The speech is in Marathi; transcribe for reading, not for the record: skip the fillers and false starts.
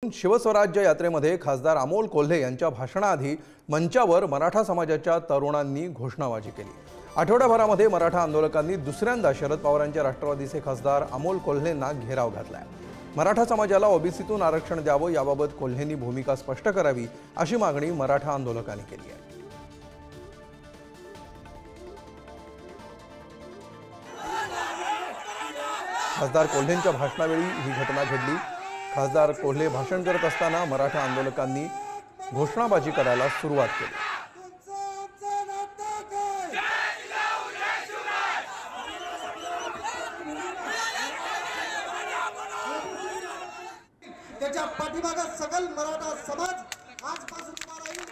शिवस्वराज्य यात्रेमध्ये खासदार अमोल कोल्हे यांच्या भाषणाआधी मंचावर मराठा समाजाच्या तरुणांनी घोषणाबाजी केली। आठवड्याभरामध्ये मराठा आंदोलकांनी दुसऱ्यांदा शरद पवारांच्या राष्ट्रवादीचे खासदार अमोल कोल्हेंना घेराव घातलाय। मराठा समाजाला ओबीसीतून आरक्षण द्यावं याबाबत कोल्हेंनी भूमिका स्पष्ट करावी अशी मागणी मराठा आंदोलकांनी केली आहे। खासदार कोल्हेंच्या भाषणावेळी ही घटना घडली। खासदार कोल्हे भाषण करत असताना मराठा आंदोलकांनी घोषणाबाजी करायला सुरुवात केली। त्याच्या पाठीमागे सगळ मराठा समाज आजपासून उभा राहील।